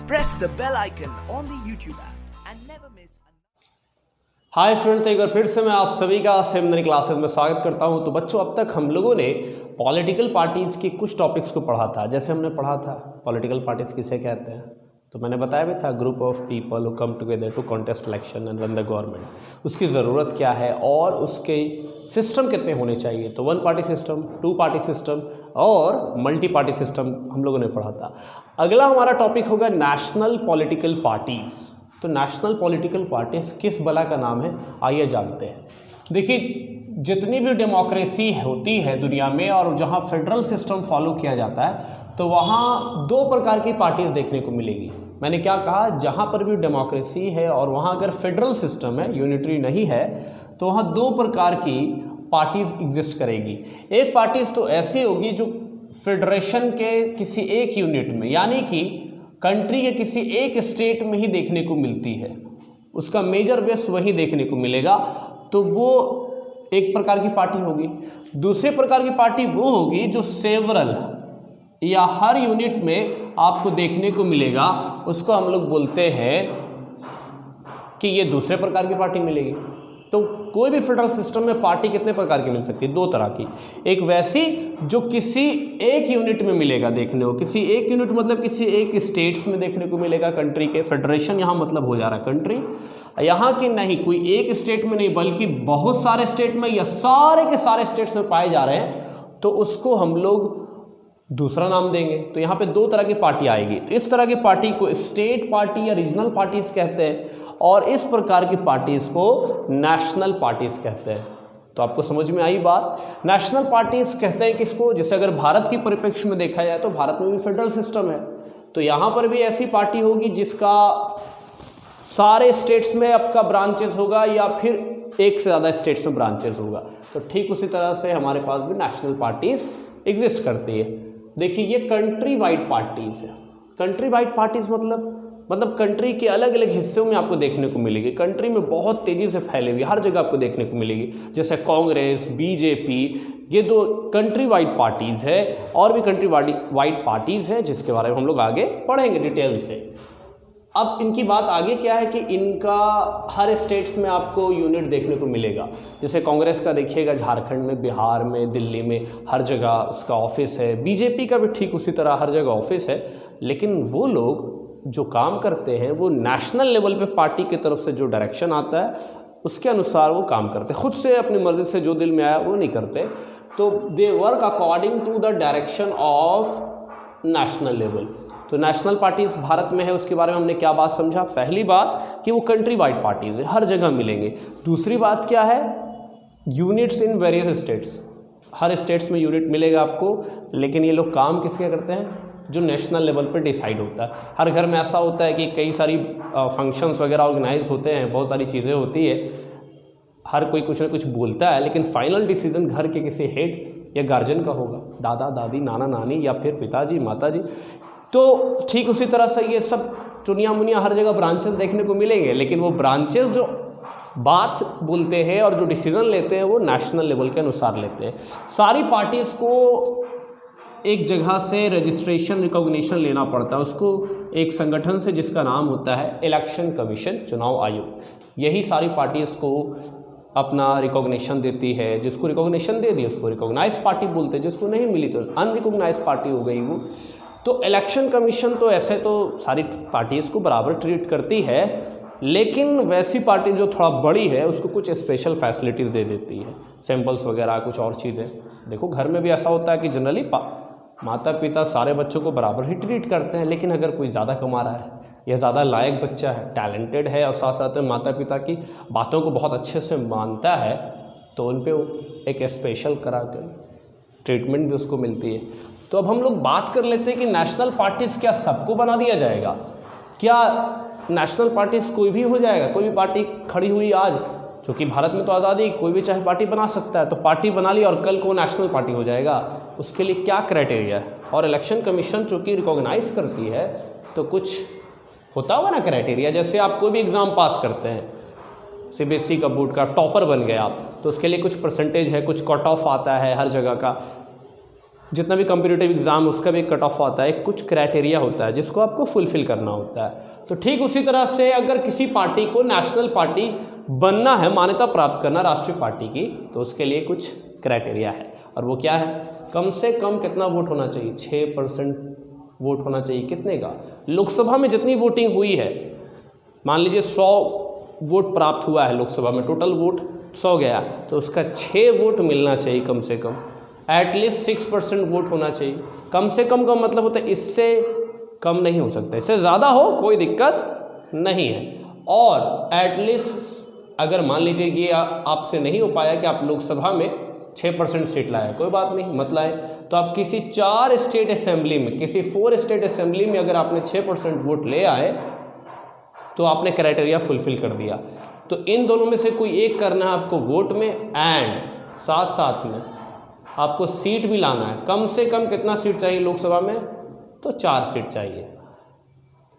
Press the bell icon on the YouTube app and never miss. Hi students, एक बार फिर से मैं आप सभी का सेमिनरी क्लासेस में स्वागत करता हूं। तो बच्चों, अब तक हम लोगों ने पॉलिटिकल पार्टीज़ के कुछ टॉपिक्स को पढ़ा था। जैसे हमने पढ़ा था पॉलिटिकल पार्टीज़ किसे कहते हैं, तो मैंने बताया भी था group of people who come together to contest election and run the government. उसकी ज़रूरत क्या है और उसके सिस्टम कितने होने चाहिए। तो one party system, two party system और मल्टी पार्टी सिस्टम हम लोगों ने पढ़ा था। अगला हमारा टॉपिक होगा नेशनल पॉलिटिकल पार्टीज़। तो नेशनल पॉलिटिकल पार्टीज किस बला का नाम है, आइए जानते हैं। देखिए, जितनी भी डेमोक्रेसी होती है दुनिया में और जहां फेडरल सिस्टम फॉलो किया जाता है, तो वहां दो प्रकार की पार्टीज देखने को मिलेगी। मैंने क्या कहा, जहां पर भी डेमोक्रेसी है और वहां अगर फेडरल सिस्टम है, यूनिटरी नहीं है, तो वहां दो प्रकार की पार्टीज एग्जिस्ट करेगी। एक पार्टीज तो ऐसी होगी जो फेडरेशन के किसी एक यूनिट में, यानी कि कंट्री के किसी एक स्टेट में ही देखने को मिलती है, उसका मेजर बेस वही देखने को मिलेगा, तो वो एक प्रकार की पार्टी होगी। दूसरे प्रकार की पार्टी वो होगी जो सेवरल या हर यूनिट में आपको देखने को मिलेगा, उसको हम लोग बोलते हैं कि ये दूसरे प्रकार की पार्टी मिलेगी। तो कोई भी फेडरल सिस्टम में पार्टी कितने प्रकार की मिल सकती है, दो तरह की। एक वैसी जो किसी एक यूनिट में मिलेगा देखने को, किसी एक यूनिट मतलब किसी एक स्टेट्स में देखने को मिलेगा कंट्री के। फेडरेशन यहाँ मतलब हो जा रहा है कंट्री, यहाँ की नहीं, कोई एक स्टेट में नहीं बल्कि बहुत सारे स्टेट में या सारे के सारे स्टेट्स में पाए जा रहे हैं, तो उसको हम लोग दूसरा नाम देंगे। तो यहाँ पे दो तरह की पार्टी आएगी। तो इस तरह की पार्टी को स्टेट पार्टी या रीजनल पार्टीज कहते हैं और इस प्रकार की पार्टीज को नेशनल पार्टीज कहते हैं। तो आपको समझ में आई बात। नेशनल पार्टीज कहते हैं किसको, जैसे अगर भारत की परिप्रेक्ष्य में देखा जाए तो भारत में भी फेडरल सिस्टम है, तो यहाँ पर भी ऐसी पार्टी होगी जिसका सारे स्टेट्स में आपका ब्रांचेस होगा या फिर एक से ज़्यादा स्टेट्स में ब्रांचेस होगा। तो ठीक उसी तरह से हमारे पास भी नेशनल पार्टीज एग्जिस्ट करती है। देखिए, ये कंट्री वाइड पार्टीज है। कंट्री वाइड पार्टीज मतलब कंट्री के अलग अलग हिस्सों में आपको देखने को मिलेगी। कंट्री में बहुत तेज़ी से फैले हुई, हर जगह आपको देखने को मिलेगी। जैसे कांग्रेस, बीजेपी, ये दो कंट्री वाइड पार्टीज़ है। और भी कंट्री वाइड पार्टीज़ है जिसके बारे में हम लोग आगे पढ़ेंगे डिटेल से। अब इनकी बात आगे क्या है कि इनका हर स्टेट्स में आपको यूनिट देखने को मिलेगा। जैसे कांग्रेस का देखिएगा झारखंड में, बिहार में, दिल्ली में, हर जगह उसका ऑफिस है। बीजेपी का भी ठीक उसी तरह हर जगह ऑफिस है। लेकिन वो लोग जो काम करते हैं वो नेशनल लेवल पे पार्टी की तरफ से जो डायरेक्शन आता है उसके अनुसार वो काम करते हैं। खुद से अपनी मर्जी से जो दिल में आया वो नहीं करते। तो they work according to the direction of national level. तो नेशनल पार्टीज भारत में है, उसके बारे में हमने क्या बात समझा। पहली बात कि वो कंट्री वाइड पार्टीज है, हर जगह मिलेंगे। दूसरी बात क्या है, units in various states, her states में यूनिट मिलेगा आपको। लेकिन ये लोग काम किसके करते हैं, जो नेशनल लेवल पर डिसाइड होता है। हर घर में ऐसा होता है कि कई सारी फंक्शंस वगैरह ऑर्गेनाइज होते हैं, बहुत सारी चीज़ें होती है, हर कोई कुछ ना कुछ बोलता है, लेकिन फाइनल डिसीजन घर के किसी हेड या गार्जियन का होगा, दादा दादी, नाना नानी या फिर पिताजी माताजी। तो ठीक उसी तरह से ये सब चुनिया मुनिया हर जगह ब्रांचेस देखने को मिलेंगे, लेकिन वो ब्रांचेस जो बात बोलते हैं और जो डिसीजन लेते हैं वो नेशनल लेवल के अनुसार लेते हैं। सारी पार्टीज़ को एक जगह से रजिस्ट्रेशन रिकॉग्निशन लेना पड़ता है, उसको एक संगठन से जिसका नाम होता है इलेक्शन कमीशन, चुनाव आयोग। यही सारी पार्टीज़ को अपना रिकॉग्निशन देती है। जिसको रिकॉग्निशन दे दी उसको रिकॉग्नाइज पार्टी बोलते हैं, जिसको नहीं मिली तो अनरिकॉग्नाइज पार्टी हो गई वो। तो इलेक्शन कमीशन तो ऐसे तो सारी पार्टीज़ को बराबर ट्रीट करती है, लेकिन वैसी पार्टी जो थोड़ा बड़ी है उसको कुछ स्पेशल फैसिलिटीज़ दे देती है, सैम्पल्स वगैरह, कुछ और चीज़ें। देखो, घर में भी ऐसा होता है कि जनरली माता पिता सारे बच्चों को बराबर ही ट्रीट करते हैं, लेकिन अगर कोई ज़्यादा कमा रहा है या ज़्यादा लायक बच्चा है, टैलेंटेड है और साथ साथ में माता पिता की बातों को बहुत अच्छे से मानता है, तो उन पे एक स्पेशल करा कर ट्रीटमेंट भी उसको मिलती है। तो अब हम लोग बात कर लेते हैं कि नेशनल पार्टीज़ क्या सबको बना दिया जाएगा, क्या नेशनल पार्टीज़ कोई भी हो जाएगा, कोई भी पार्टी खड़ी हुई आज, क्योंकि भारत में तो आज़ादी, कोई भी चाहे पार्टी बना सकता है, तो पार्टी बना ली और कल को नेशनल पार्टी हो जाएगा। उसके लिए क्या क्राइटेरिया है, और इलेक्शन कमीशन चूँकि रिकॉग्नाइज करती है तो कुछ होता होगा ना क्राइटेरिया। जैसे आप कोई भी एग्ज़ाम पास करते हैं, सीबीएसई का बोर्ड का टॉपर बन गए आप, तो उसके लिए कुछ परसेंटेज है, कुछ कट ऑफ आता है हर जगह का। जितना भी कम्पिटिटिव एग्ज़ाम उसका भी कट ऑफ आता है, कुछ क्राइटेरिया होता है जिसको आपको फुलफिल करना होता है। तो ठीक उसी तरह से अगर किसी पार्टी को नेशनल पार्टी बनना है, मान्यता प्राप्त करना राष्ट्रीय पार्टी की, तो उसके लिए कुछ क्राइटेरिया है। और वो क्या है? कम से कम कितना वोट होना चाहिए? 6% वोट होना चाहिए। कितने का? लोकसभा में जितनी वोटिंग हुई है, मान लीजिए 100 वोट प्राप्त हुआ है लोकसभा में, टोटल वोट 100 गया, तो उसका 6 वोट मिलना चाहिए कम से कम। एटलीस्ट 6% वोट होना चाहिए। कम से कम का मतलब होता है इससे कम नहीं हो सकता, इससे ज़्यादा हो कोई दिक्कत नहीं है। और एटलीस्ट अगर मान लीजिए ये आपसे नहीं हो पाया कि आप लोकसभा में 6% सीट लाए, कोई बात नहीं, मत लाए, तो आप किसी 4 स्टेट असेंबली में, किसी 4 स्टेट असेंबली में अगर आपने 6% वोट ले आए तो आपने क्राइटेरिया फुलफिल कर दिया। तो इन दोनों में से कोई एक करना है आपको वोट में, एंड साथ साथ में आपको सीट भी लाना है। कम से कम कितना सीट चाहिए लोकसभा में? तो 4 सीट चाहिए।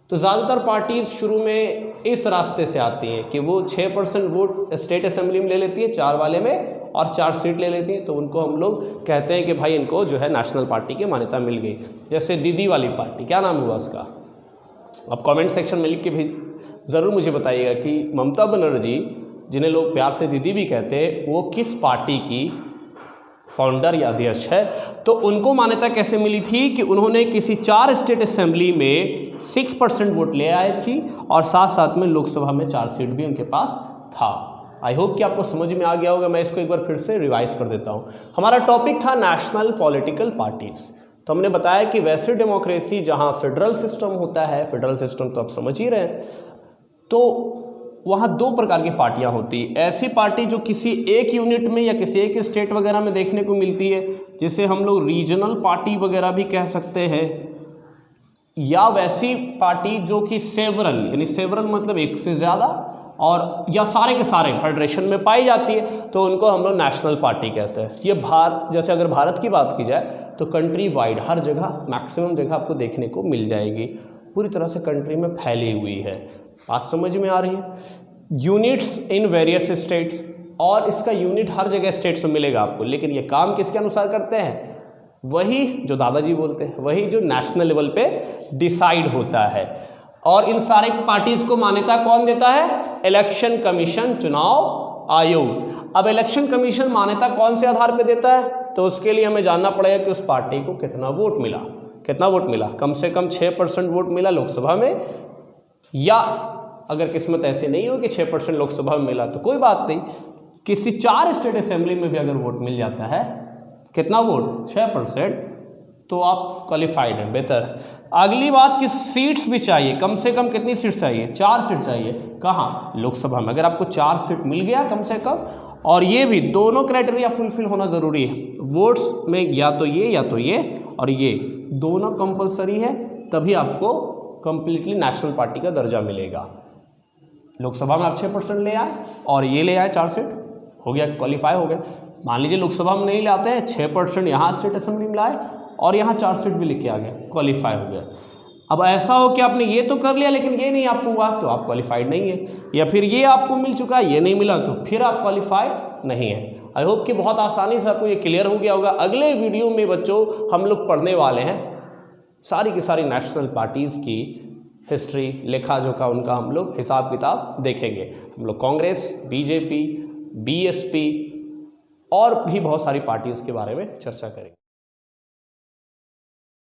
तो ज़्यादातर पार्टी शुरू में इस रास्ते से आती हैं कि वो 6% वोट स्टेट असेंबली में ले लेती है, 4 वाले में, और 4 सीट ले लेती हैं। तो उनको हम लोग कहते हैं कि भाई इनको जो है नेशनल पार्टी की मान्यता मिल गई। जैसे दीदी वाली पार्टी, क्या नाम हुआ उसका? आप कमेंट सेक्शन में लिख के भी ज़रूर मुझे बताइएगा कि ममता बनर्जी, जिन्हें लोग प्यार से दीदी भी कहते हैं, वो किस पार्टी की फाउंडर या अध्यक्ष है। तो उनको मान्यता कैसे मिली थी कि उन्होंने किसी 4 स्टेट असेंबली में 6% वोट ले आई थी, और साथ साथ में लोकसभा में 4 सीट भी उनके पास था। आई होप कि आपको समझ में आ गया होगा। मैं इसको एक बार फिर से रिवाइज कर देता हूँ। हमारा टॉपिक था नेशनल पॉलिटिकल पार्टीज। तो हमने बताया कि वैसे डेमोक्रेसी जहाँ फेडरल सिस्टम होता है, फेडरल सिस्टम तो आप समझ ही रहे हैं, तो वहाँ 2 प्रकार की पार्टियाँ होती है। ऐसी पार्टी जो किसी एक यूनिट में या किसी एक स्टेट वगैरह में देखने को मिलती है, जिसे हम लोग रीजनल पार्टी वगैरह भी कह सकते हैं, या वैसी पार्टी जो कि सेवरल, यानी सेवरल मतलब एक से ज़्यादा, और या सारे के सारे फेडरेशन में पाई जाती है, तो उनको हम लोग नेशनल पार्टी कहते हैं। ये जैसे अगर भारत की बात की जाए तो कंट्री वाइड हर जगह, मैक्सिमम जगह आपको देखने को मिल जाएगी, पूरी तरह से कंट्री में फैली हुई है। बात समझ में आ रही है? यूनिट्स इन वेरियस स्टेट्स, और इसका यूनिट हर जगह स्टेट्स में मिलेगा आपको, लेकिन ये काम किसके अनुसार करते हैं? वही जो दादाजी बोलते हैं, वही जो नेशनल लेवल पे डिसाइड होता है। और इन सारे पार्टीज को मान्यता कौन देता है? इलेक्शन कमीशन, चुनाव आयोग। अब इलेक्शन कमीशन मान्यता कौन से आधार पे देता है? तो उसके लिए हमें जानना पड़ेगा कि उस पार्टी को कितना वोट मिला। कितना वोट मिला? कम से कम 6% वोट मिला लोकसभा में, या अगर किस्मत ऐसी नहीं हो कि 6% लोकसभा में मिला तो कोई बात नहीं, किसी 4 स्टेट असेंबली में भी अगर वोट मिल जाता है, कितना वोट? 6%, तो आप क्वालिफाइड हैं, बेहतर है। अगली बात कि सीट्स भी चाहिए। कम से कम कितनी सीट चाहिए? 4 सीट चाहिए। कहाँ? लोकसभा में। अगर आपको 4 सीट मिल गया कम से कम, और ये भी दोनों क्राइटेरिया फुलफिल होना ज़रूरी है। वोट्स में या तो ये और ये दोनों कंपलसरी है, तभी आपको कंप्लीटली नेशनल पार्टी का दर्जा मिलेगा। लोकसभा में आप 6% ले आए और ये ले आए 4 सीट, हो गया, क्वालिफाई हो गया। मान लीजिए लोकसभा में नहीं लाते हैं, 6% यहाँ स्टेट असेंबली में लाए और यहाँ 4 सीट भी लेके आ गए, क्वालिफाई हो गया। अब ऐसा हो कि आपने ये तो कर लिया लेकिन ये नहीं आपको हुआ, तो आप क्वालिफाइड नहीं है। या फिर ये आपको मिल चुका है, ये नहीं मिला, तो फिर आप क्वालिफाई नहीं है। आई होप कि बहुत आसानी से आपको ये क्लियर हो गया होगा। अगले वीडियो में बच्चों हम लोग पढ़ने वाले हैं सारी की सारी नेशनल पार्टीज़ की हिस्ट्री, लेखा जोखा, उनका हम लोग हिसाब किताब देखेंगे। हम लोग कांग्रेस, बीजेपी, बीएसपी और भी बहुत सारी पार्टीज़ के बारे में चर्चा करेंगे।